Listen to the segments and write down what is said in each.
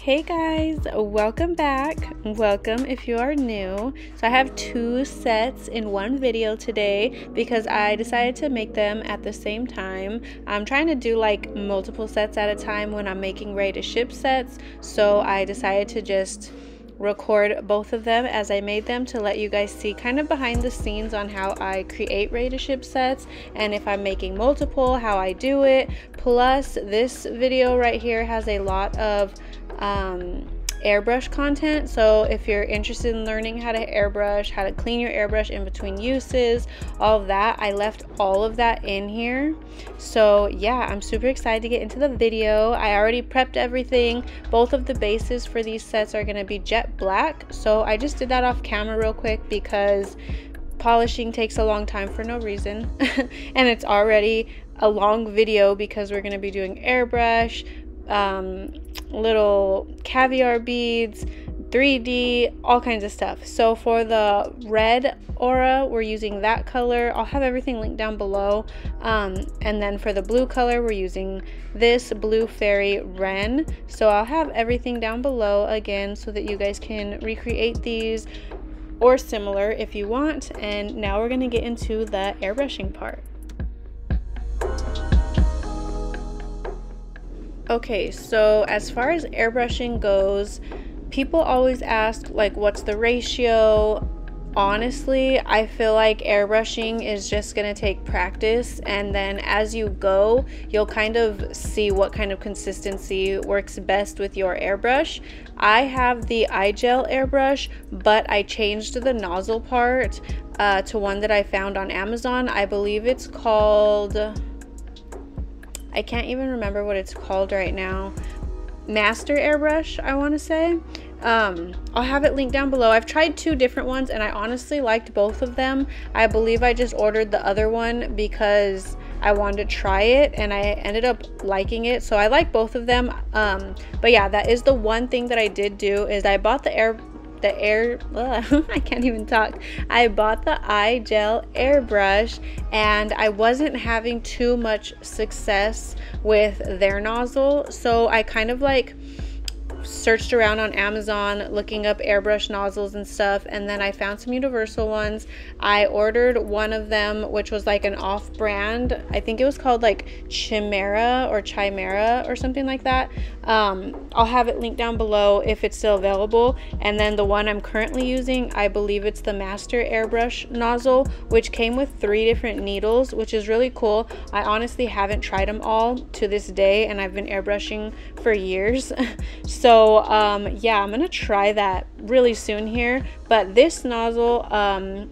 Hey guys, welcome back. Welcome if you are new. So I have two sets in one video today because I decided to make them at the same time. I'm trying to do like multiple sets at a time when I'm making ready to ship sets, so I decided to just record both of them as I made them to let you guys see kind of behind the scenes on how I create ready to ship sets, and if I'm making multiple, how I do it. Plus this video right here has a lot of airbrush content, so if you're interested in learning how to airbrush, how to clean your airbrush in between uses, all of that, I left all of that in here. So yeah, I'm super excited to get into the video. I already prepped everything. Both of the bases for these sets are going to be jet black, so I just did that off camera real quick because polishing takes a long time for no reason and it's already a long video because we're going to be doing airbrush, little caviar beads, 3D, all kinds of stuff. So for the red aura, we're using that color. I'll have everything linked down below. And then for the blue color, we're using this blue fairy wren. So I'll have everything down below again so that you guys can recreate these or similar if you want. And now we're going to get into the airbrushing part. Okay, so as far as airbrushing goes, people always ask like what's the ratio. Honestly, I feel like airbrushing is just gonna take practice, and then as you go you'll kind of see what kind of consistency works best with your airbrush. I have the Igel airbrush, but I changed the nozzle part to one that I found on Amazon. I believe it's called, I can't even remember what it's called right now. Master airbrush, I want to say. I'll have it linked down below. I've tried two different ones and I honestly liked both of them. I believe I just ordered the other one because I wanted to try it and I ended up liking it, so I like both of them. But yeah, that is the one thing that I did do, is I bought I can't even talk. I bought the Igel airbrush and I wasn't having too much success with their nozzle, so I kind of like searched around on Amazon looking up airbrush nozzles and stuff, and then I found some universal ones. I ordered one of them which was like an off-brand, I think it was called like Chimera or something like that. I'll have it linked down below if it's still available. And then the one I'm currently using, I believe it's the Master airbrush nozzle, which came with 3 different needles, which is really cool. I honestly haven't tried them all to this day and I've been airbrushing for years. So yeah, I'm gonna try that really soon here. But this nozzle, I'm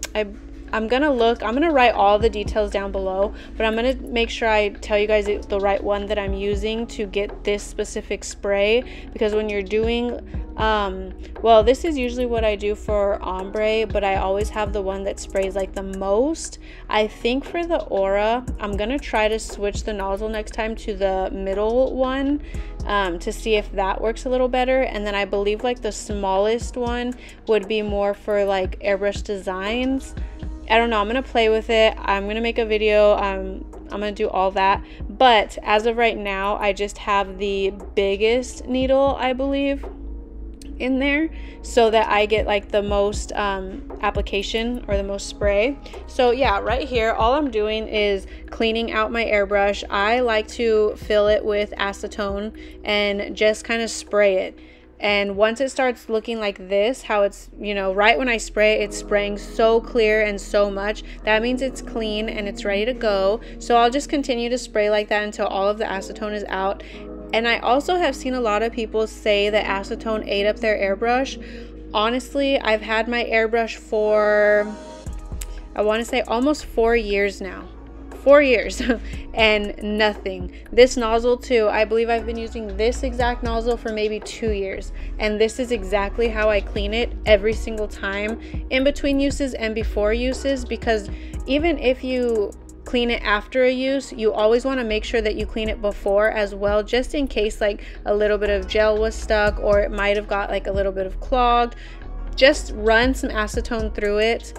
gonna write all the details down below, but I'm gonna make sure I tell you guys the right one that I'm using to get this specific spray, because when you're doing well, this is usually what I do for ombre, but I always have the one that sprays like the most. I think for the aura, I'm gonna try to switch the nozzle next time to the middle one to see if that works a little better. And then I believe like the smallest one would be more for like airbrush designs. I don't know, I'm gonna play with it. I'm gonna make a video. I'm gonna do all that, but as of right now I just have the biggest needle, I believe, in there so that I get like the most application or the most spray. So yeah, right here all I'm doing is cleaning out my airbrush. I like to fill it with acetone and just kind of spray it. And once it starts looking like this, how it's, you know, right when I spray, it's spraying so clear and so much, that means it's clean and it's ready to go. So I'll just continue to spray like that until all of the acetone is out. And I also have seen a lot of people say that acetone ate up their airbrush. Honestly, I've had my airbrush for, I want to say almost 4 years now. 4 years and nothing. This nozzle too, I believe I've been using this exact nozzle for maybe 2 years, and this is exactly how I clean it every single time, in between uses and before uses, because even if you clean it after a use, you always want to make sure that you clean it before as well, just in case like a little bit of gel was stuck or it might have got like a little bit of clogged. Just run some acetone through it.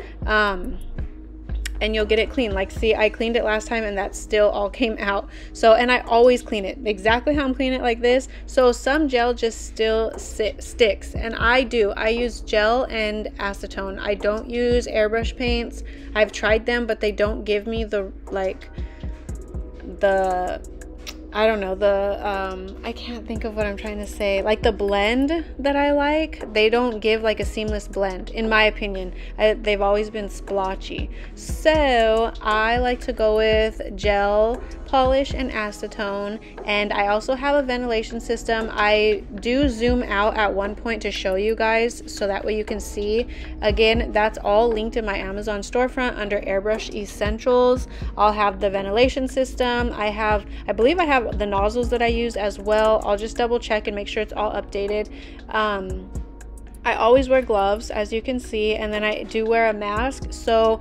and you'll get it clean. Like, see, I cleaned it last time and that still all came out. So, and I always clean it exactly how I'm cleaning it, like this. So some gel just still sticks, and I use gel and acetone. I don't use airbrush paints. I've tried them, but they don't give me the, like, I don't know, I can't think of what I'm trying to say, like the blend that I like. They don't give like a seamless blend, in my opinion. They've always been splotchy. So I like to go with gel, polish, and acetone. And I also have a ventilation system. I do zoom out at one point to show you guys, so that way you can see. Again, that's all linked in my Amazon storefront under Airbrush Essentials. I'll have the ventilation system. I believe I have the nozzles that I use as well. I'll just double check and make sure it's all updated. I always wear gloves, as you can see, and then I do wear a mask. So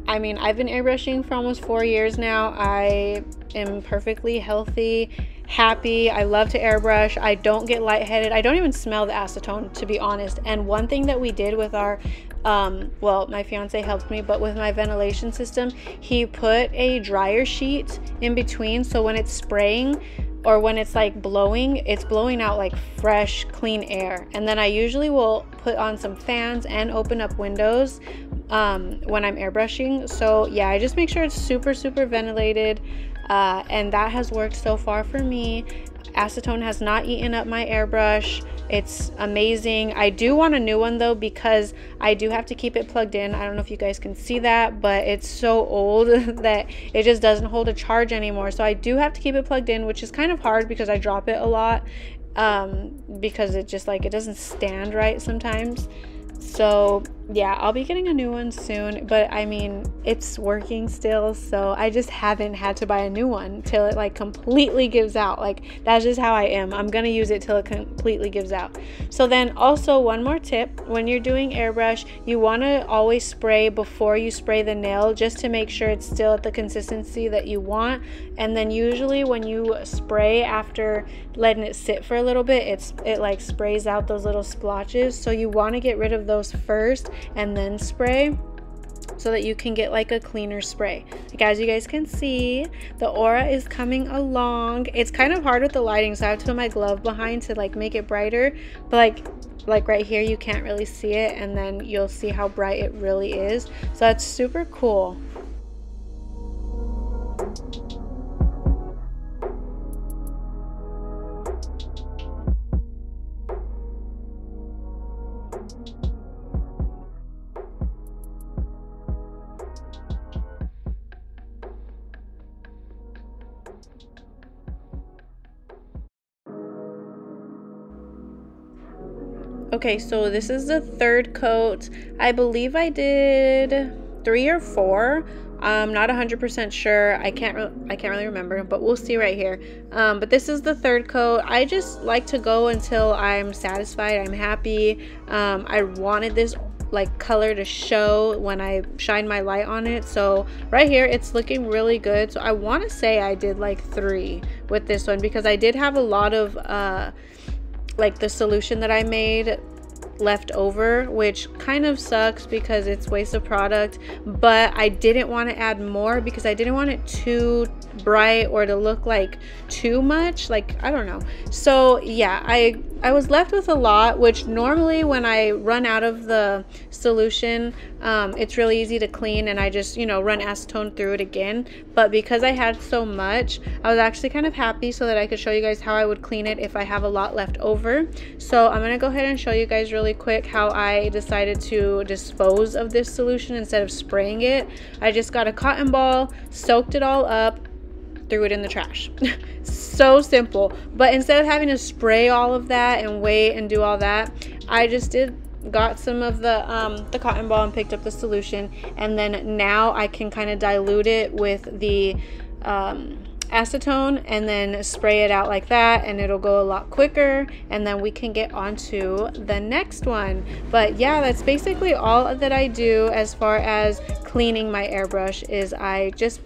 I mean, I've been airbrushing for almost 4 years now. I am perfectly healthy, happy. I love to airbrush. I don't get lightheaded. I don't even smell the acetone, to be honest. And one thing that we did with our well, my fiance helped me, but with my ventilation system, he put a dryer sheet in between, so when it's spraying or when it's like blowing, it's blowing out like fresh, clean air. And then I usually will put on some fans and open up windows when I'm airbrushing. So yeah, I just make sure it's super ventilated, and that has worked so far for me. Acetone has not eaten up my airbrush. It's amazing. I do want a new one though, because I do have to keep it plugged in. I don't know if you guys can see that, but it's so old that it just doesn't hold a charge anymore. So I do have to keep it plugged in, which is kind of hard because I drop it a lot, because it just like, it doesn't stand right sometimes. So yeah, I'll be getting a new one soon, but I mean, it's working still, so I just haven't had to buy a new one till it like completely gives out. Like, that's just how I am. I'm gonna use it till it completely gives out. So then also one more tip, when you're doing airbrush, you want to always spray before you spray the nail, just to make sure it's still at the consistency that you want. And then usually when you spray after letting it sit for a little bit, it like sprays out those little splotches. So you want to get rid of those first and then spray, so that you can get like a cleaner spray. Like, as you guys can see, the aura is coming along. It's kind of hard with the lighting, so I have to put my glove behind to like make it brighter, but like right here you can't really see it, and then you'll see how bright it really is. So that's super cool. Okay, so this is the third coat. I believe I did 3 or 4. I'm not 100% sure. I can't really remember, but we'll see right here. But this is the third coat. I just like to go until I'm satisfied, I'm happy. I wanted this like color to show when I shine my light on it. So right here it's looking really good. So I want to say I did like 3 with this one, because I did have a lot of like the solution that I made left over, which kind of sucks because it's waste of product, but I didn't want to add more because I didn't want it too bright or to look like too much, like, I don't know. So yeah, I was left with a lot, which normally when I run out of the solution, it's really easy to clean and I just, you know, run acetone through it again. But because I had so much, I was actually kind of happy so that I could show you guys how I would clean it if I have a lot left over. So I'm gonna go ahead and show you guys really quick how I decided to dispose of this solution instead of spraying it. I just got a cotton ball, soaked it all up, threw it in the trash. So simple. But instead of having to spray all of that and wait and do all that, I just got some of the cotton ball and picked up the solution, and then now I can kind of dilute it with the acetone and then spray it out like that, and it'll go a lot quicker, and then we can get on to the next one. But yeah, that's basically all that I do as far as cleaning my airbrush. Is I just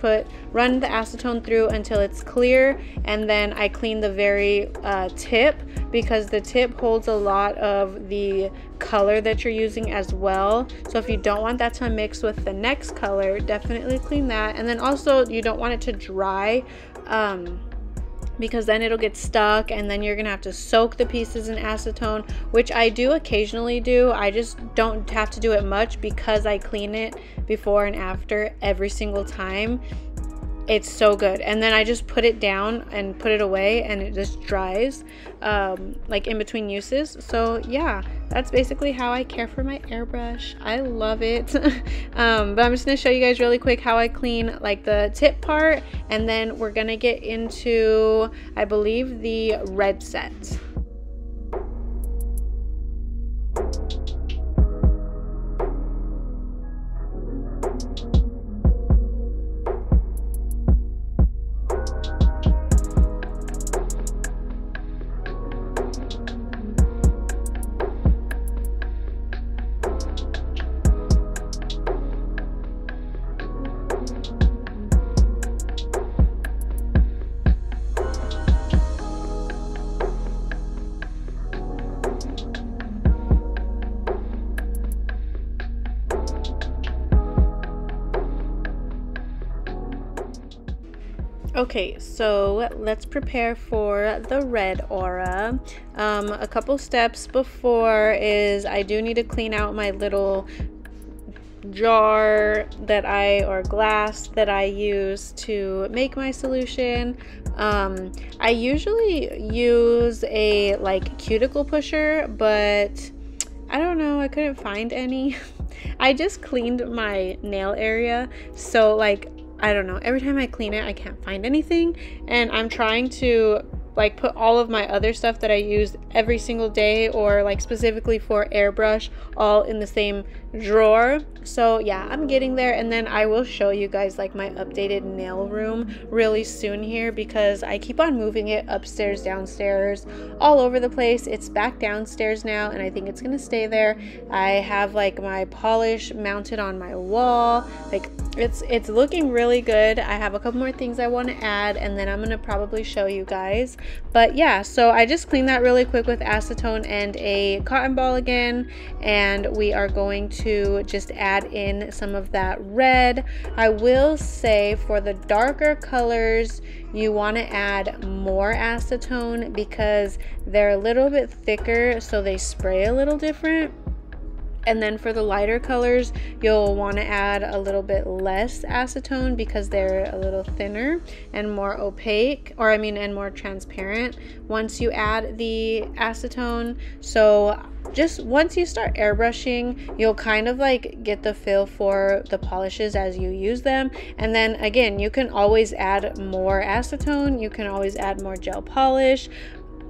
run the acetone through until it's clear, and then I clean the very tip, because the tip holds a lot of the color that you're using as well. So if you don't want that to mix with the next color, definitely clean that. And then also you don't want it to dry, because then it'll get stuck, and then you're gonna have to soak the pieces in acetone, which I do occasionally do. I just don't have to do it much because I clean it before and after every single time. It's so good. And then I just put it down and put it away, and it just dries like in between uses. So yeah, that's basically how I care for my airbrush. I love it. But I'm just gonna show you guys really quick how I clean like the tip part, and then we're gonna get into, I believe, the red set. Okay, so let's prepare for the red aura. A couple steps before is I do need to clean out my little jar or glass that I use to make my solution. I usually use a like cuticle pusher, but I don't know, I couldn't find any. I just cleaned my nail area, so like I don't know, every time I clean it I can't find anything, and I'm trying to like put all of my other stuff that I use every single day, or like specifically for airbrush, all in the same drawer. So yeah, I'm getting there, and then I will show you guys like my updated nail room really soon here, because I keep on moving it upstairs, downstairs, all over the place. It's back downstairs now, and I think it's gonna stay there. I have like my polish mounted on my wall, like it's looking really good. I have a couple more things I want to add, and then I'm gonna probably show you guys. But yeah, so I just cleaned that really quick with acetone and a cotton ball again, and we are going to just add in some of that red. I will say for the darker colors you want to add more acetone because they're a little bit thicker, so they spray a little different. And then for the lighter colors, you'll want to add a little bit less acetone because they're a little thinner and more opaque, and more transparent once you add the acetone. So just once you start airbrushing, you'll kind of like get the feel for the polishes as you use them. And then again, you can always add more acetone, you can always add more gel polish.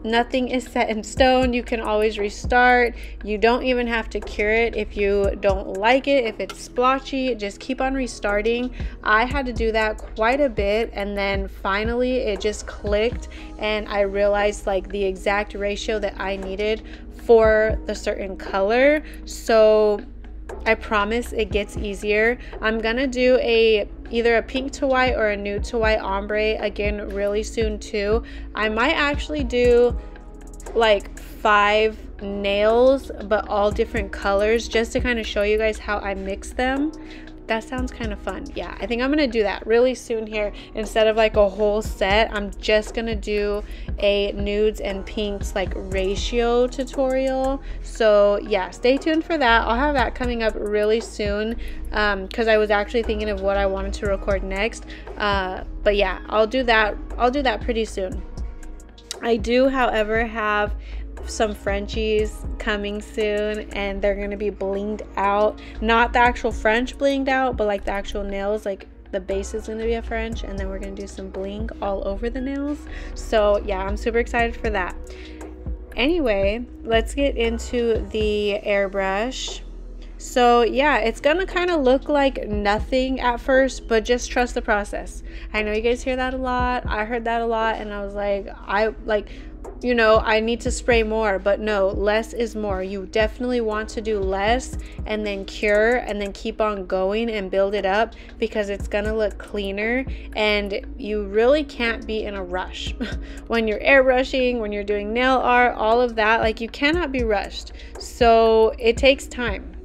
Nothing is set in stone. You can always restart. You don't even have to cure it if you don't like it. If it's splotchy, just keep on restarting. I had to do that quite a bit, and then finally it just clicked, and I realized like the exact ratio that I needed for the certain color. So I promise it gets easier. I'm gonna do either a pink to white or a nude to white ombre again really soon too. I might actually do like 5 nails, but all different colors, just to kind of show you guys how I mix them. That sounds kind of fun. Yeah, I think I'm gonna do that really soon here. Instead of like a whole set, I'm just gonna do a nudes and pinks like ratio tutorial. So yeah, stay tuned for that. I'll have that coming up really soon, because I was actually thinking of what I wanted to record next. But yeah, I'll do that pretty soon. I do, however, have some Frenchies coming soon, and they're gonna be blinged out. Not the actual French blinged out, but like the actual nails, like the base is gonna be a French, and then we're gonna do some bling all over the nails. So yeah, I'm super excited for that. Anyway, let's get into the airbrush. So yeah, it's gonna kind of look like nothing at first, but just trust the process. I know you guys hear that a lot. I heard that a lot, and I was like, you know, I need to spray more, but no, less is more. You definitely want to do less and then cure and then keep on going and build it up, because it's gonna look cleaner, and you really can't be in a rush when you're airbrushing, when you're doing nail art, all of that. Like, you cannot be rushed, so it takes time.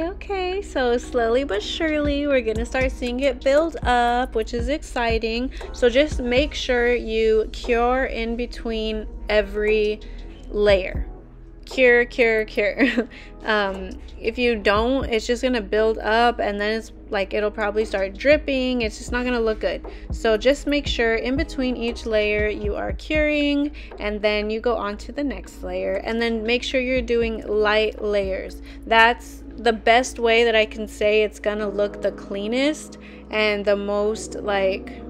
Okay, so slowly but surely we're gonna start seeing it build up, which is exciting. So just make sure you cure in between every layer. Cure. If you don't, it's just gonna build up, and then it's like it'll probably start dripping. It's just not gonna look good. So just make sure in between each layer you are curing, and then you go on to the next layer, and then make sure you're doing light layers. That's the best way that I can say it's gonna look the cleanest and the most like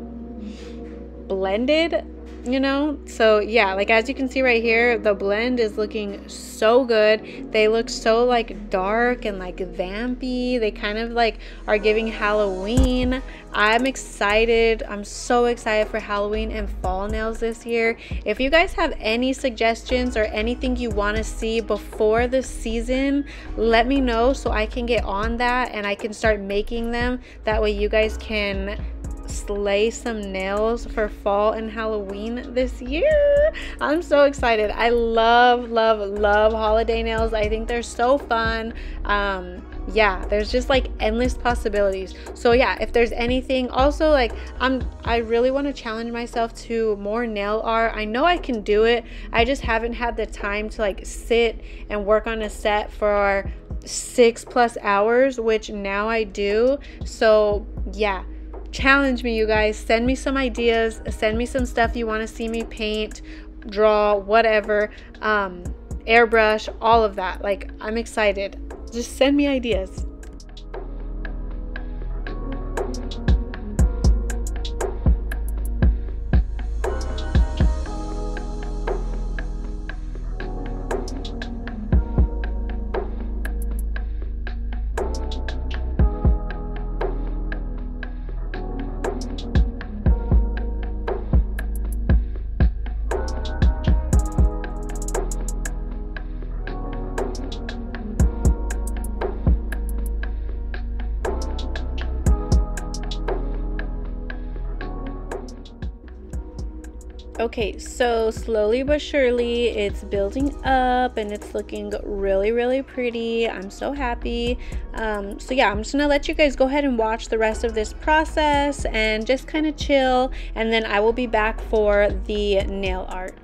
blended, you know. So yeah, like as you can see right here, the blend is looking so good. They look so like dark and like vampy. They kind of like are giving Halloween. I'm excited. I'm so excited for Halloween and fall nails this year. If you guys have any suggestions or anything you want to see before the season, let me know so I can get on that and I can start making them. That way you guys can slay some nails for fall and Halloween this year. I'm so excited. I love holiday nails. I think they're so fun. Yeah, there's just like endless possibilities. So yeah, if there's anything, also like I really want to challenge myself to more nail art. I know I can do it. I just haven't had the time to like sit and work on a set for 6+ hours, which now I do. So yeah, challenge me, you guys. Send me some ideas, send me some stuff you want to see me paint, draw, whatever, airbrush, all of that. Like, I'm excited. Just send me ideas. Okay, so slowly but surely it's building up and it's looking really pretty. I'm so happy. So yeah, I'm just gonna let you guys go ahead and watch the rest of this process and just kind of chill, and then I will be back for the nail art.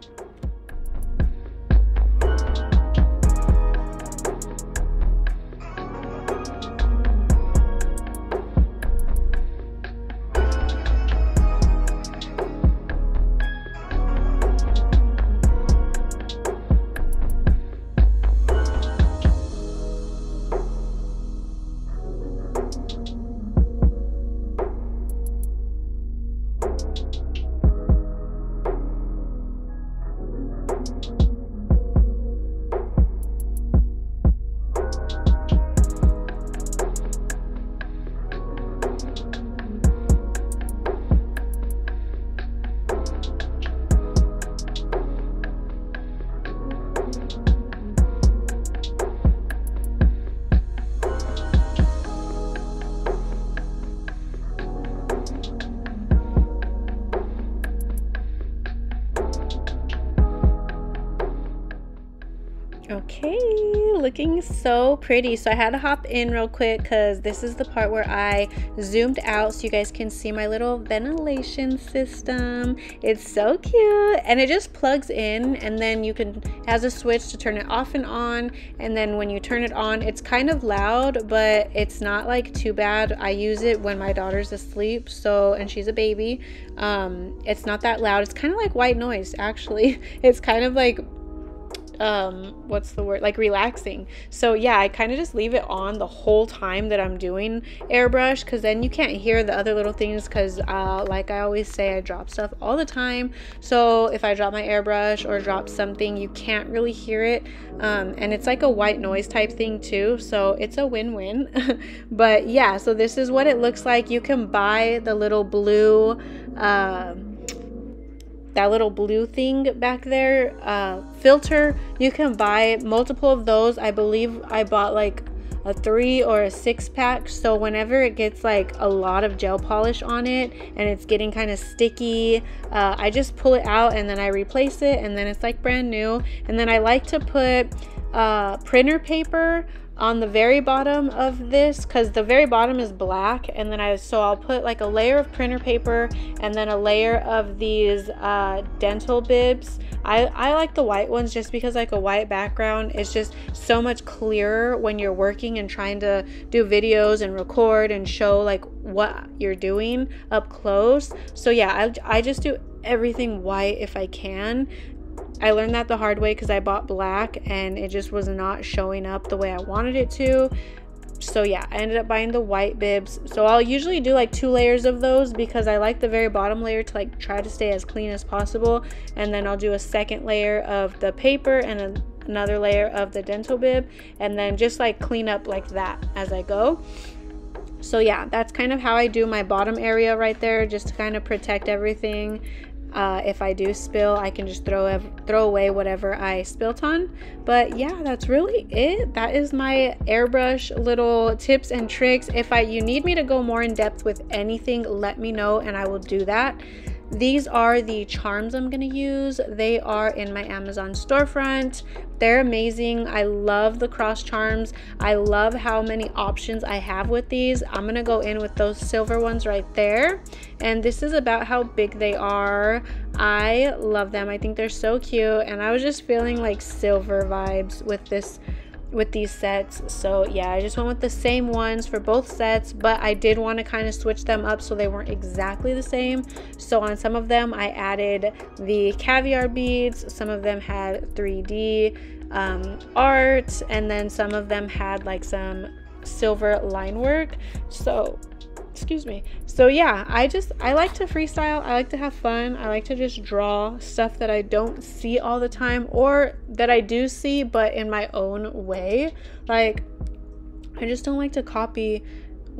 Okay, looking so pretty. So I had to hop in real quick because this is the part where I zoomed out so you guys can see my little ventilation system. It's so cute, and it just plugs in, and then you can, it has a switch to turn it off and on, and then when you turn it on, it's kind of loud, but it's not like too bad. I use it when my daughter's asleep, so, and she's a baby. It's not that loud. It's kind of like white noise, actually. It's kind of like what's the word, like relaxing. So yeah, I kind of just leave it on the whole time that I'm doing airbrush, because then you can't hear the other little things, because like I always say, I drop stuff all the time. So if I drop my airbrush or drop something, you can't really hear it, and it's like a white noise type thing too, so it's a win-win. But yeah, so this is what it looks like. You can buy the little blue that little blue thing back there, filter. You can buy multiple of those. I believe I bought like a 3 or a 6 pack, so whenever it gets like a lot of gel polish on it and it's getting kind of sticky, I just pull it out and then I replace it, and then it's like brand new. And then I like to put printer paper on the very bottom of this, because the very bottom is black, and then I'll put like a layer of printer paper and then a layer of these dental bibs. I like the white ones just because like a white background is just so much clearer when you're working and trying to do videos and record and show like what you're doing up close. So yeah, I just do everything white if I can. I learned that the hard way because I bought black and it just was not showing up the way I wanted it to. So yeah, I ended up buying the white bibs. So I'll usually do like 2 layers of those because I like the very bottom layer to like try to stay as clean as possible, and then I'll do a second layer of the paper and another layer of the dental bib, and then just like clean up like that as I go. So yeah, that's kind of how I do my bottom area right there, just to kind of protect everything. If I do spill, I can just throw away whatever I spilt on. But yeah, that's really it. That is my airbrush little tips and tricks. If you need me to go more in depth with anything, let me know and I will do that. These are the charms I'm going to use. They are in my Amazon storefront. They're amazing. I love the cross charms. I love how many options I have with these. I'm going to go in with those silver ones right there. And this is about how big they are. I love them. I think they're so cute. And I was just feeling like silver vibes with these sets. So yeah, I just went with the same ones for both sets, but I did want to kind of switch them up so they weren't exactly the same. So on some of them I added the caviar beads, some of them had 3D art, and then some of them had like some silver line work. So excuse me. So yeah, I like to freestyle. I like to have fun. I like to just draw stuff that I don't see all the time, or that I do see but in my own way. Like, I just don't like to copy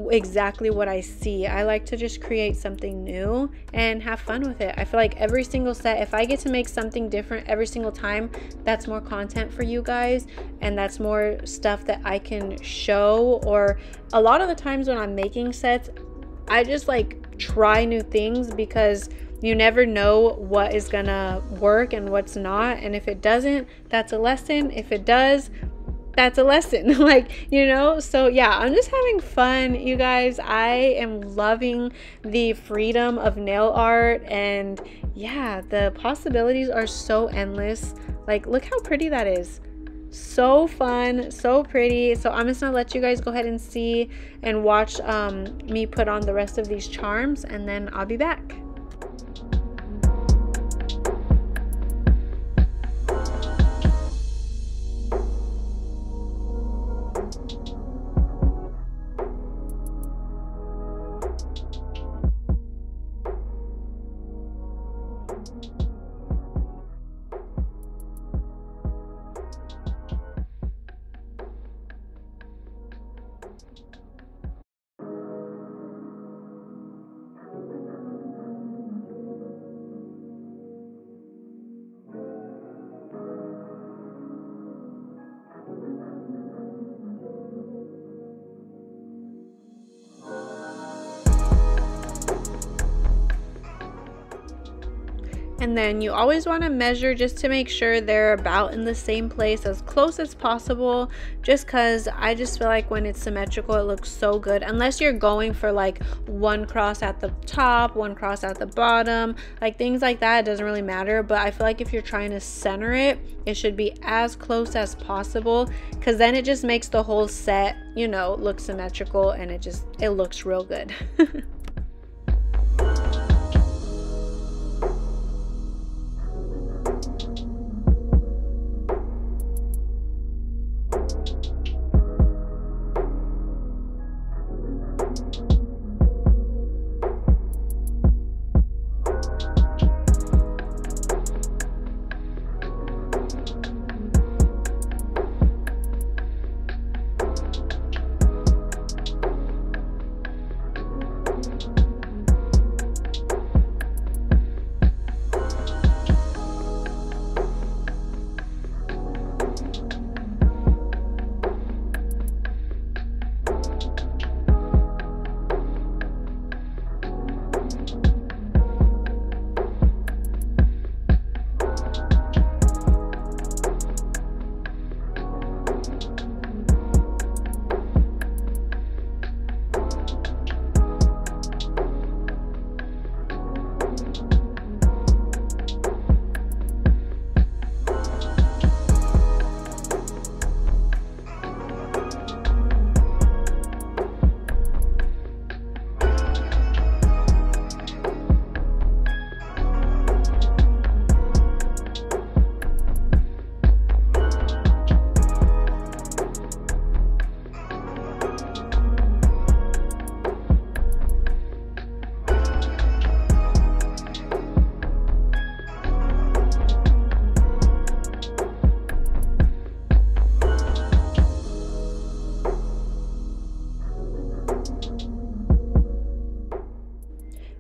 exactly what I see. I like to just create something new and have fun with it. I feel like every single set, if I get to make something different every single time, that's more content for you guys, and that's more stuff that I can show. Or a lot of the times when I'm making sets, I just like try new things, because you never know what is gonna work and what's not, and if it doesn't, that's a lesson. If it does, that's a lesson. Like, you know. So yeah, I'm just having fun, you guys. I am loving the freedom of nail art, and yeah, the possibilities are so endless. Like, look how pretty that is. So fun, so pretty. So I'm just gonna let you guys go ahead and see and watch me put on the rest of these charms, and then I'll be back. And then you always want to measure just to make sure they're about in the same place, as close as possible, just because I just feel like when it's symmetrical it looks so good, unless you're going for like one cross at the top, one cross at the bottom, like things like that. It doesn't really matter, but I feel like if you're trying to center it, it should be as close as possible, because then it just makes the whole set, you know, look symmetrical, and it looks real good.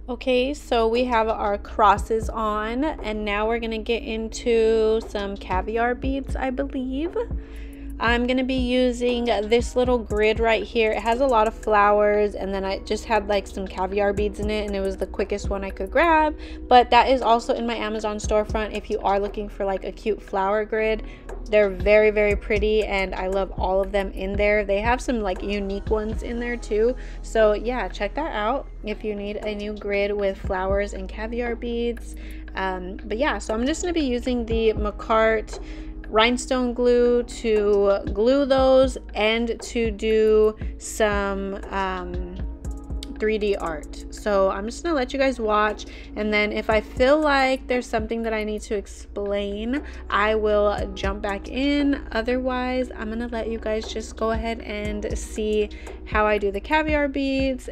Okay, so we have our crosses on, and now we're gonna get into some caviar beads, I believe. I'm gonna be using this little grid right here. It has a lot of flowers, and then I just had like some caviar beads in it, and it was the quickest one I could grab. But that is also in my Amazon storefront if you are looking for like a cute flower grid. They're very, very pretty, and I love all of them in there. They have some like unique ones in there too, so yeah, check that out if you need a new grid with flowers and caviar beads. But yeah, so I'm just going to be using the Makartt Rhinestone glue to glue those and to do some 3D art. So I'm just gonna let you guys watch, and then if I feel like there's something that I need to explain, I will jump back in. Otherwise, I'm gonna let you guys just go ahead and see how I do the caviar beads.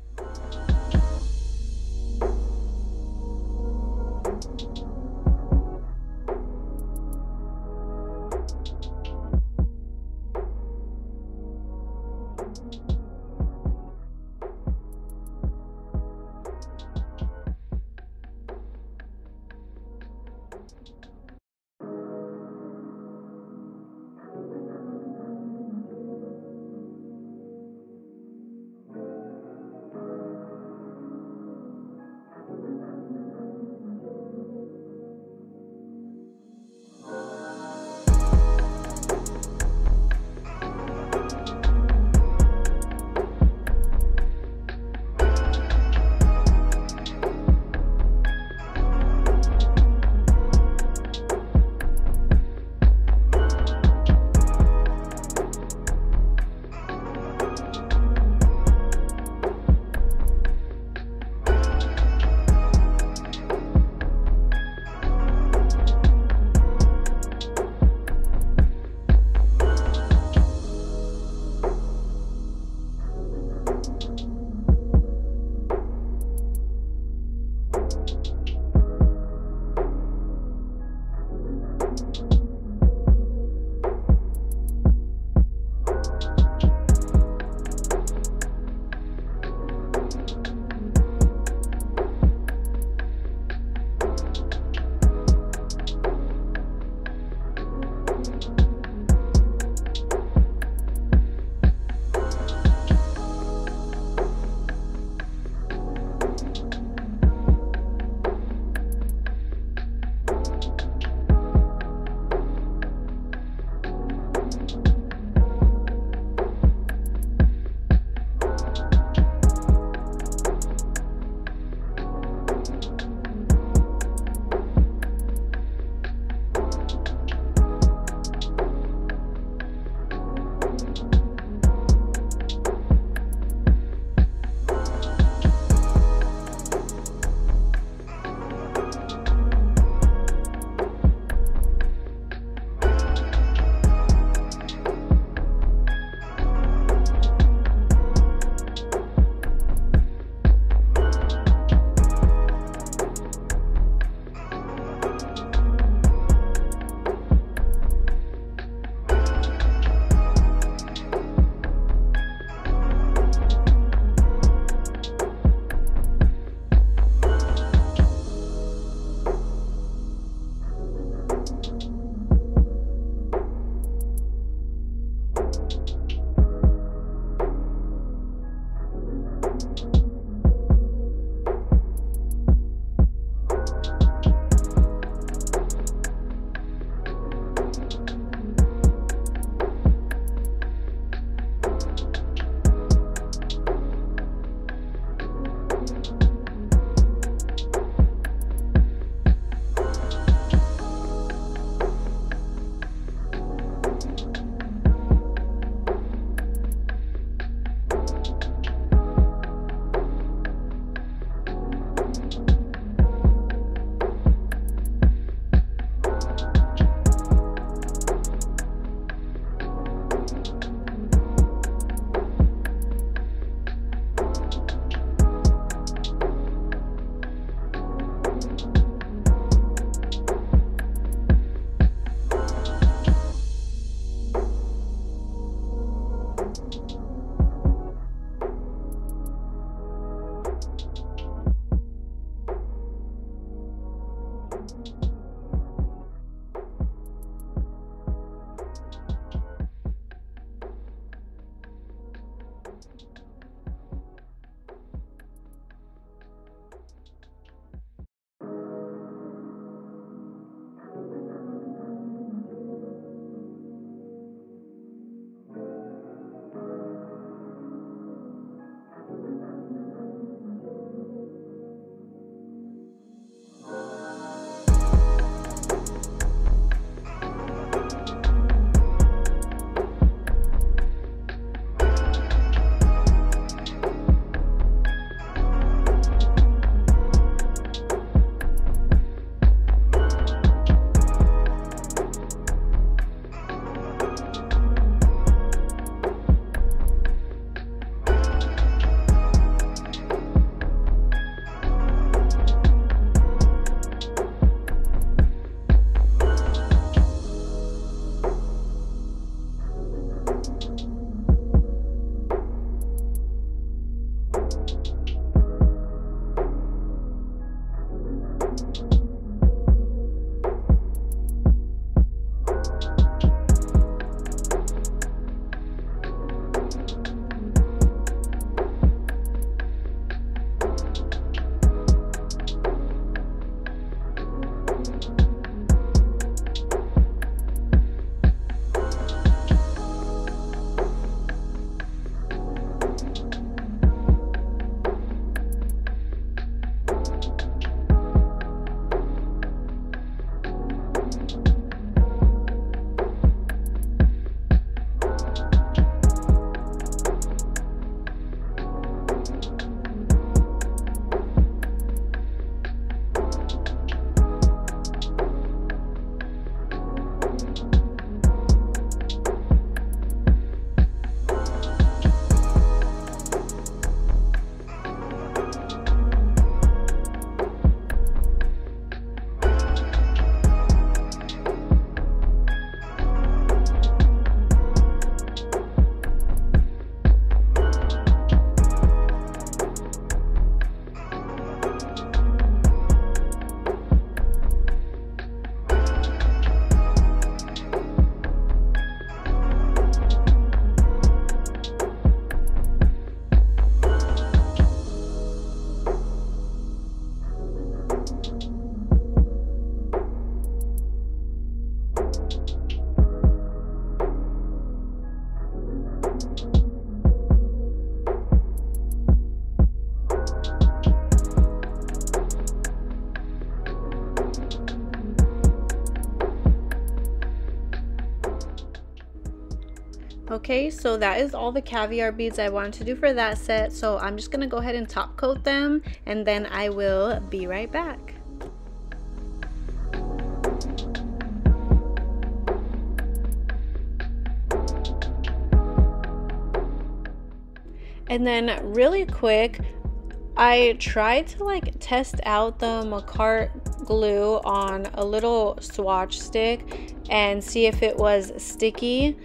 Okay, so that is all the caviar beads I wanted to do for that set. So I'm just gonna go ahead and top coat them, and then I will be right back. And then really quick, I tried to like test out the Makartt glue on a little swatch stick and see if it was sticky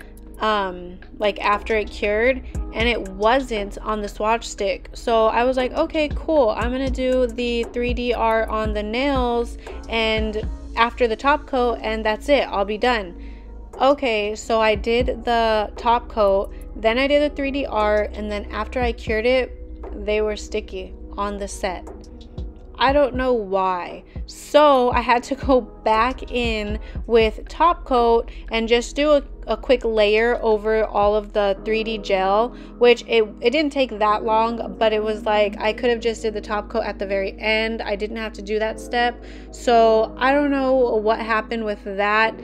like after it cured, and it wasn't on the swatch stick. So I was like, okay, cool, I'm gonna do the 3D art on the nails and after the top coat, and that's it, I'll be done. Okay, so I did the top coat, then I did the 3D art, and then after I cured it, they were sticky on the set. I don't know why. So I had to go back in with top coat and just do a quick layer over all of the 3D gel, which it didn't take that long, but it was like I could have just did the top coat at the very end. I didn't have to do that step. So I don't know what happened with that.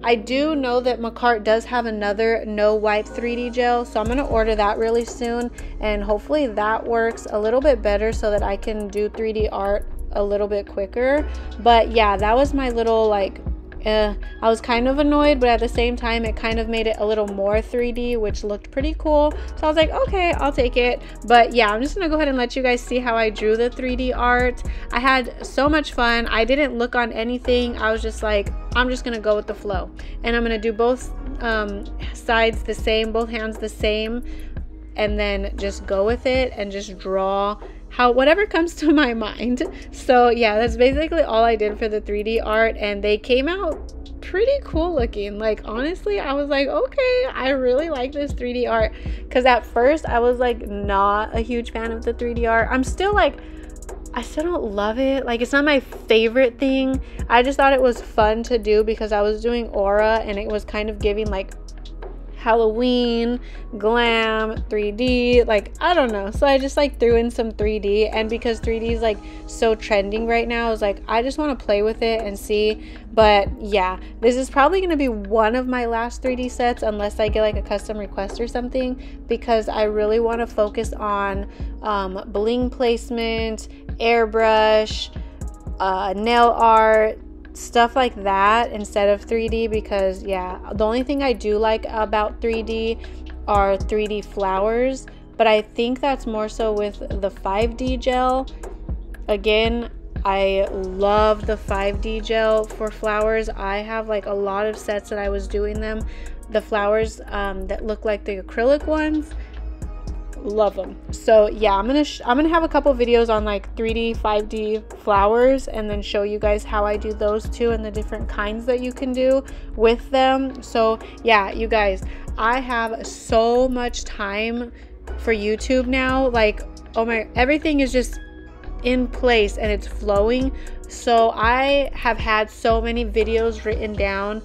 I do know that Makartt does have another no wipe 3D gel, so I'm going to order that really soon, and hopefully that works a little bit better so that I can do 3D art a little bit quicker. But yeah, that was my little like I was kind of annoyed, but at the same time it kind of made it a little more 3D, which looked pretty cool. So I was like, okay, I'll take it. But yeah, I'm just gonna go ahead and let you guys see how I drew the 3D art. I had so much fun. I didn't look on anything. I was just like, I'm just gonna go with the flow, and I'm gonna do both sides the same, both hands the same, and then just go with it and just draw whatever comes to my mind. So yeah, that's basically all I did for the 3D art, and they came out pretty cool looking. Like, honestly, I was like, okay, I really like this 3D art, because at first I was like not a huge fan of the 3D art. I still don't love it. Like, it's not my favorite thing. I just thought it was fun to do because I was doing aura and it was kind of giving like Halloween, glam, 3D, like, I don't know. So I just like threw in some 3D, and because 3D is like so trending right now, I was like, I just want to play with it and see. But yeah, this is probably going to be one of my last 3D sets unless I get like a custom request or something, because I really want to focus on bling placement, airbrush, nail art, stuff like that instead of 3D. Because yeah, the only thing I do like about 3D are 3D flowers, but I think that's more so with the 5D gel. Again, I love the 5D gel for flowers. I have like a lot of sets that I was doing them, the flowers that look like the acrylic ones. Love them. So yeah, I'm gonna have a couple videos on like 3D 5D flowers, and then show you guys how I do those too, and the different kinds that you can do with them. So yeah, you guys, I have so much time for YouTube now. Like, oh my, everything is just in place and it's flowing. So I have had so many videos written down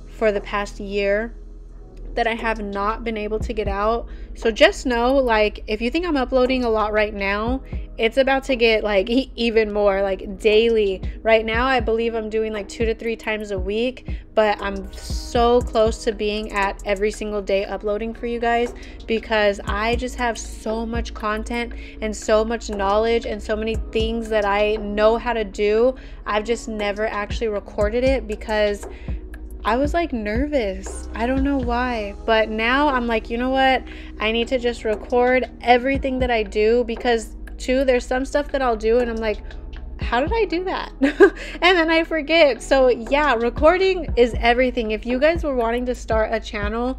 for the past year that I have not been able to get out. So just know, like, if you think I'm uploading a lot right now, it's about to get like even more, like daily. Right now I believe I'm doing like 2 to 3 times a week, but I'm so close to being at every single day uploading for you guys, because I just have so much content and so much knowledge and so many things that I know how to do. I've just never actually recorded it because I was like nervous. I don't know why, but now I'm like, you know what? I need to just record everything that I do, because too, there's some stuff that I'll do and I'm like, how did I do that? And then I forget. So yeah, recording is everything. If you guys were wanting to start a channel,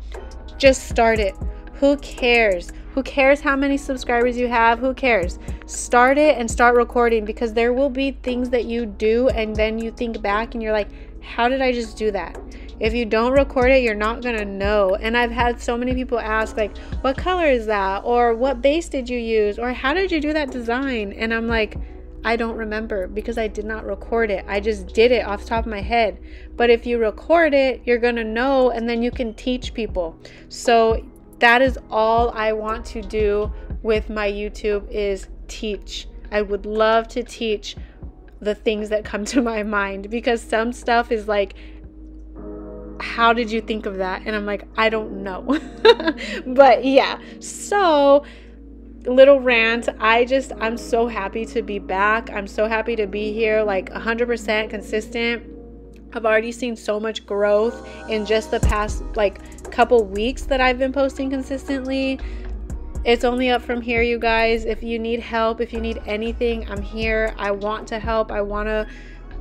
just start it. Who cares? Who cares how many subscribers you have? Who cares? Start it and start recording, because there will be things that you do and then you think back and you're like, how did I just do that? If you don't record it, you're not gonna know. And I've had so many people ask like, what color is that? Or what base did you use? Or how did you do that design? And I'm like, I don't remember, because I did not record it. I just did it off the top of my head. But if you record it, you're gonna know, and then you can teach people. So that is all I want to do with my YouTube, is teach. I would love to teach the things that come to my mind, because some stuff is like, how did you think of that? And I'm like, I don't know. But yeah, so little rant. I'm so happy to be back. I'm so happy to be here, like 100% consistent. I've already seen so much growth in just the past like couple weeks that I've been posting consistently. It's only up from here, you guys. If you need help, if you need anything, I'm here. I want to help. I want to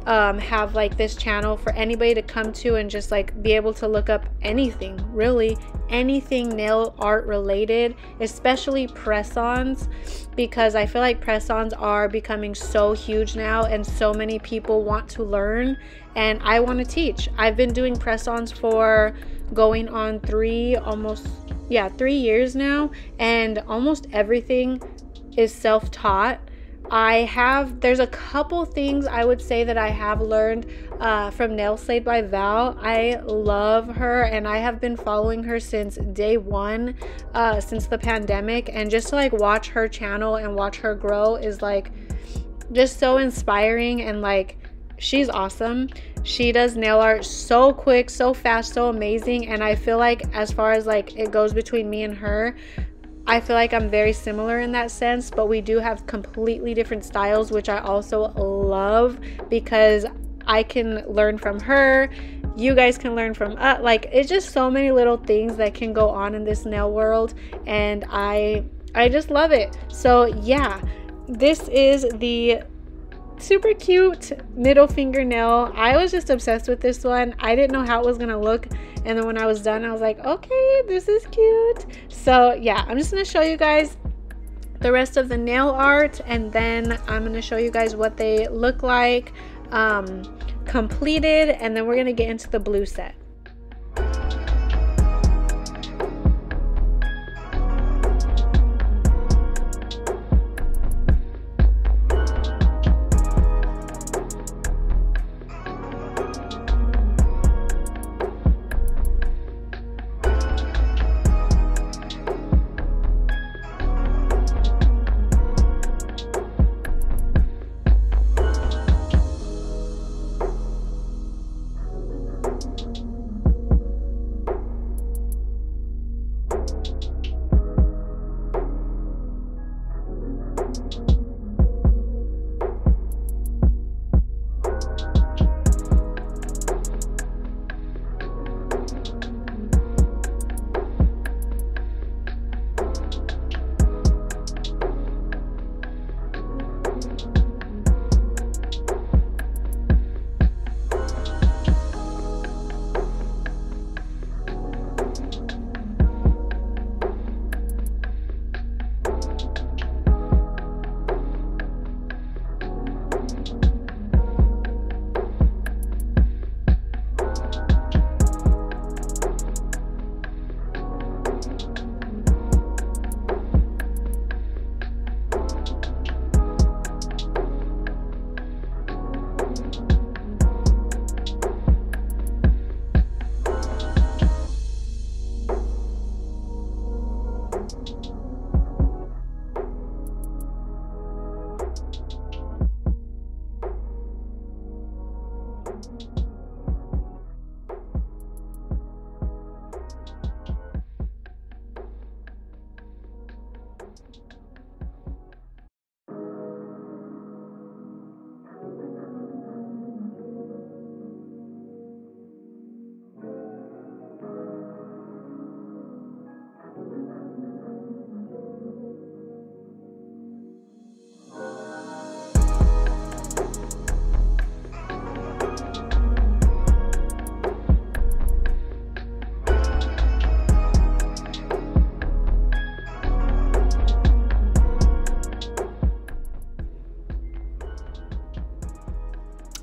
have like this channel for anybody to come to and just like be able to look up anything, really anything nail art related, especially press-ons, because I feel like press-ons are becoming so huge now and so many people want to learn, and I want to teach. I've been doing press-ons for going on 3 years now, and almost everything is self-taught. There's a couple things I would say that I have learned from Nail Slayed by Val. I love her, and I have been following her since day one, since the pandemic, and just to like watch her channel and watch her grow is like just so inspiring, and like she's awesome. She does nail art so quick, so fast, so amazing, and I feel like as far as like it goes between me and her, I feel like I'm very similar in that sense, but we do have completely different styles, which I also love, because I can learn from her, you guys can learn from like it's just so many little things that can go on in this nail world, and I just love it. So yeah, this is the super cute middle fingernail. I was just obsessed with this one. I didn't know how it was gonna look, and then when I was done I was like, okay, this is cute. So yeah, I'm just gonna show you guys the rest of the nail art, and then I'm going to show you guys what they look like completed, and then we're going to get into the blue set.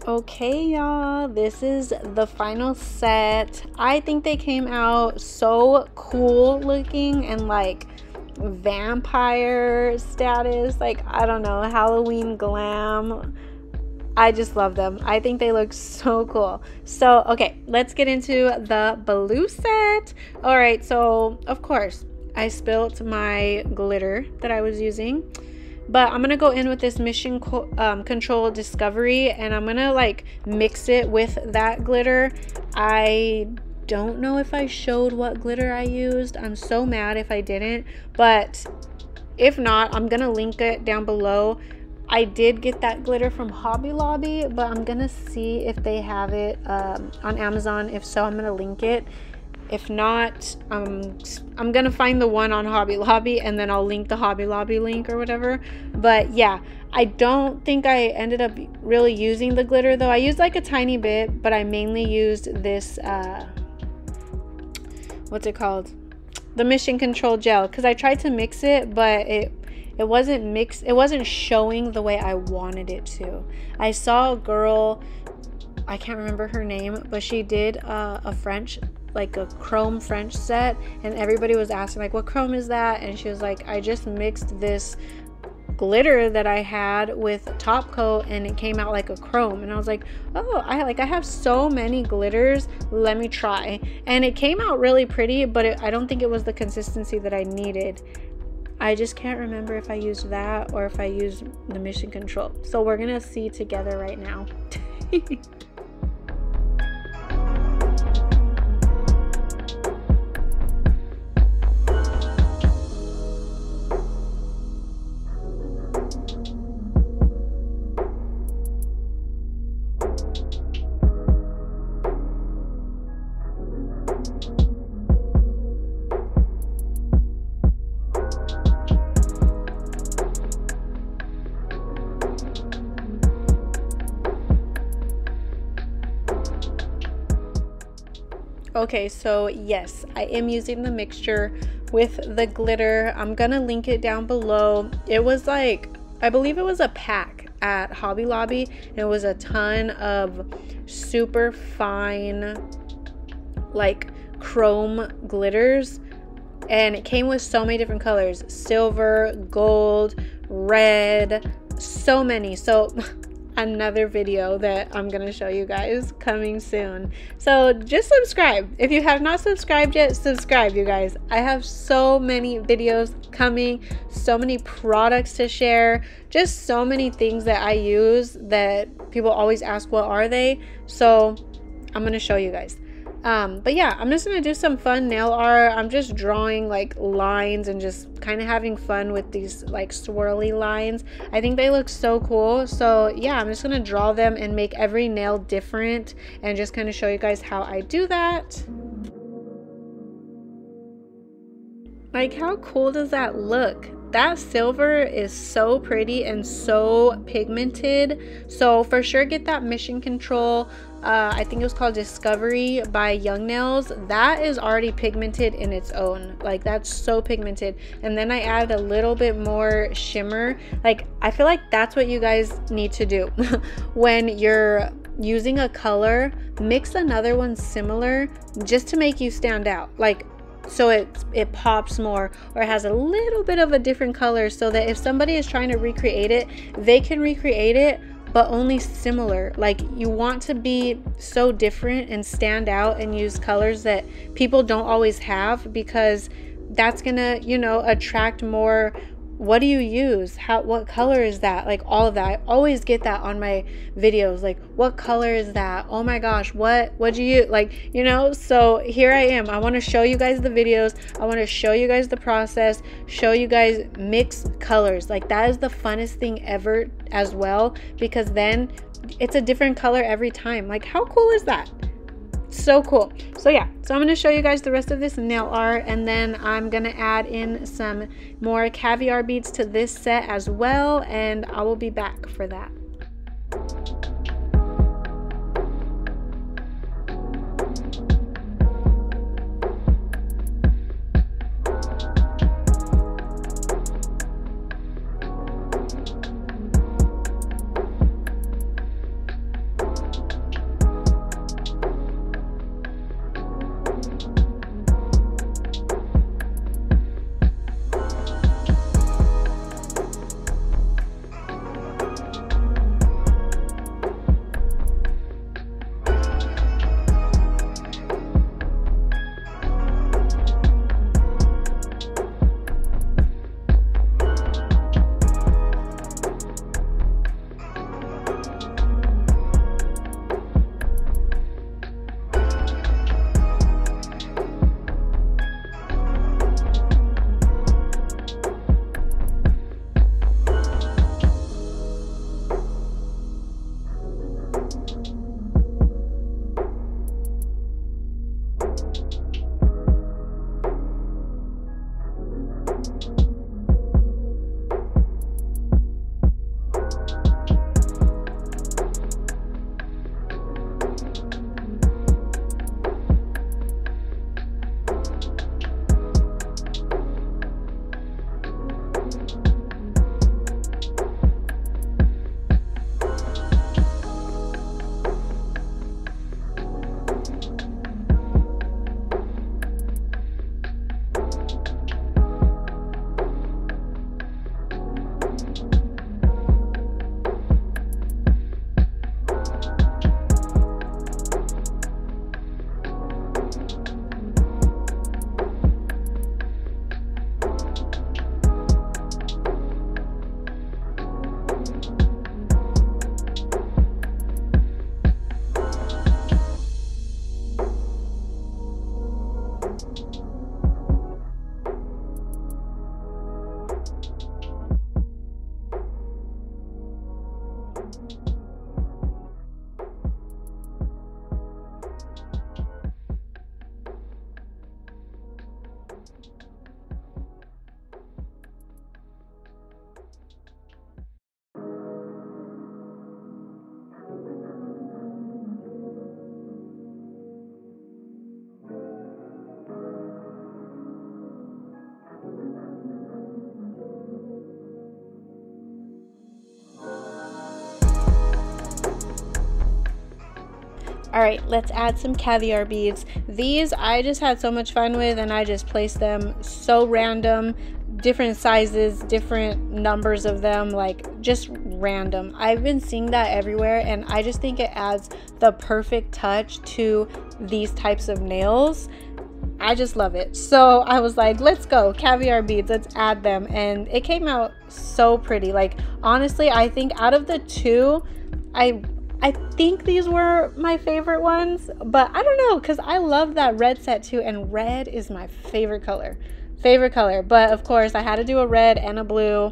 Okay, y'all, this is the final set. I think they came out so cool looking and like vampire status, like I don't know, Halloween glam. I just love them. I think they look so cool. So okay, let's get into the blue set. All right, so of course I spilt my glitter that I was using, but I'm gonna go in with this Mission Control Discovery, and I'm gonna like mix it with that glitter. I don't know if I showed what glitter I used. I'm so mad if I didn't, but if not, I'm gonna link it down below. I did get that glitter from Hobby Lobby, but I'm gonna see if they have it on Amazon. If so, I'm gonna link it. If not, I'm gonna find the one on Hobby Lobby, and then I'll link the Hobby Lobby link or whatever. But yeah, I don't think I ended up really using the glitter though. I used like a tiny bit, but I mainly used this what's it called, the Mission Control Gel, because I tried to mix it, but it wasn't mixed. It wasn't showing the way I wanted it to. I saw a girl, I can't remember her name, but she did a French, like a chrome French set, and everybody was asking like, what chrome is that? And she was like, I just mixed this glitter that I had with top coat and it came out like a chrome. And I was like, oh, I have so many glitters, let me try. And it came out really pretty, but I don't think it was the consistency that I needed. I just can't remember if I used that or if I used the Mission Control. So we're gonna see together right now. Okay, so yes, I am using the mixture with the glitter. I'm gonna link it down below. It was like, I believe it was a pack at Hobby Lobby. It was a ton of super fine like chrome glitters, and it came with so many different colors: silver, gold, red, so many. So another video that I'm gonna show you guys coming soon. So just subscribe. If you have not subscribed yet, subscribe, you guys. I have so many videos coming, so many products to share, just so many things that I use that people always ask what are they. So I'm gonna show you guys. But yeah, I'm just gonna do some fun nail art. I'm just drawing like lines and just kind of having fun with these like swirly lines. I think they look so cool. So yeah, I'm just gonna draw them and make every nail different and just kind of show you guys how I do that. Like, how cool does that look? That silver is so pretty and so pigmented. So for sure get that Mission Control, I think it was called Discovery by Young Nails. That is already pigmented in its own. Like, that's so pigmented. And then I added a little bit more shimmer. Like, I feel like that's what you guys need to do. When you're using a color, mix another one similar just to make you stand out. Like, so it pops more, or it has a little bit of a different color, so that if somebody is trying to recreate it, they can recreate it, but only similar. Like, you want to be so different and stand out and use colors that people don't always have, because that's gonna, you know, attract more. What do you use? What color is that? Like, all of that. I always get that on my videos. Like, what color is that? Oh my gosh, what'd you use? Like, you know, so here I am. I want to show you guys the videos. I want to show you guys the process, show you guys mix colors. Like, that is the funnest thing ever as well, because then it's a different color every time. Like, how cool is that? So cool. So yeah, so I'm going to show you guys the rest of this nail art, and then I'm going to add in some more caviar beads to this set as well, and I will be back for that. All right, let's add some caviar beads. These I just had so much fun with, and I just placed them so random, different sizes, different numbers of them, like just random. I've been seeing that everywhere, and I just think it adds the perfect touch to these types of nails. I just love it. So I was like, let's go, caviar beads, let's add them. And it came out so pretty. Like, honestly, I think out of the two, I think these were my favorite ones, but I don't know, because I love that red set too, and red is my favorite color. But of course I had to do a red and a blue.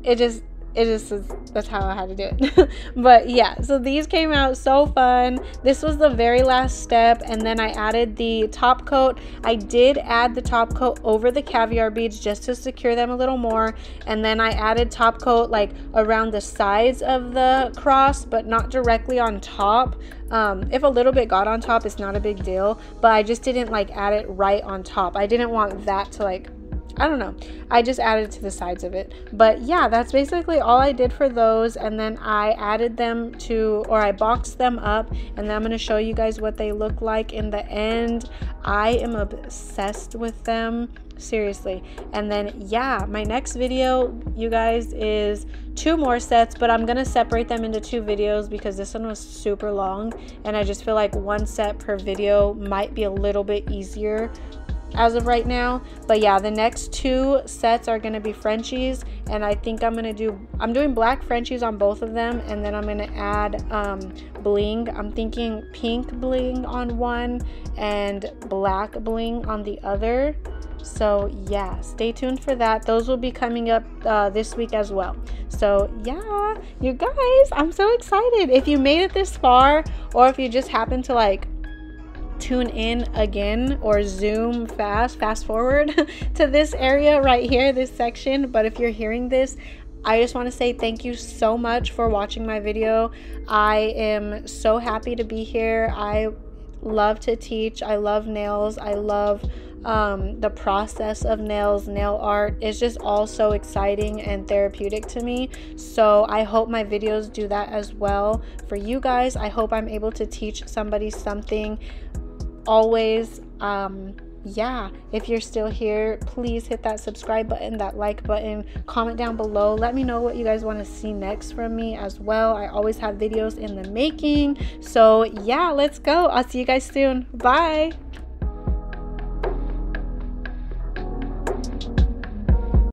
It just is, that's how I had to do it. But yeah, so these came out so fun. This was the very last step, and then I added the top coat. I did add the top coat over the caviar beads just to secure them a little more, and then I added top coat like around the sides of the cross, but not directly on top. If a little bit got on top, it's not a big deal, but I just didn't like add it right on top. I didn't want that to, like, I don't know, I just added to the sides of it. But yeah, that's basically all I did for those. And then I added them to, or I boxed them up, and then I'm going to show you guys what they look like in the end. I am obsessed with them, seriously. And then yeah, my next video, you guys, is 2 more sets, but I'm gonna separate them into 2 videos because this one was super long, and I just feel like 1 set per video might be a little bit easier as of right now. But yeah, the next 2 sets are going to be Frenchies, and I think I'm doing black Frenchies on both of them, and then I'm going to add bling. I'm thinking pink bling on one and black bling on the other. So yeah, stay tuned for that. Those will be coming up this week as well. So yeah, you guys, I'm so excited. If you made it this far, or if you just happen to like tune in again or zoom fast forward to this area right here, this section, but if you're hearing this, I just want to say thank you so much for watching my video. I am so happy to be here. I love to teach. I love nails. I love the process of nails, nail art. It's just all so exciting and therapeutic to me. So I hope my videos do that as well for you guys. I hope I'm able to teach somebody something always. Yeah, if you're still here, please hit that subscribe button, that like button, comment down below, let me know what you guys want to see next from me as well. I always have videos in the making. So yeah, let's go. I'll see you guys soon. Bye.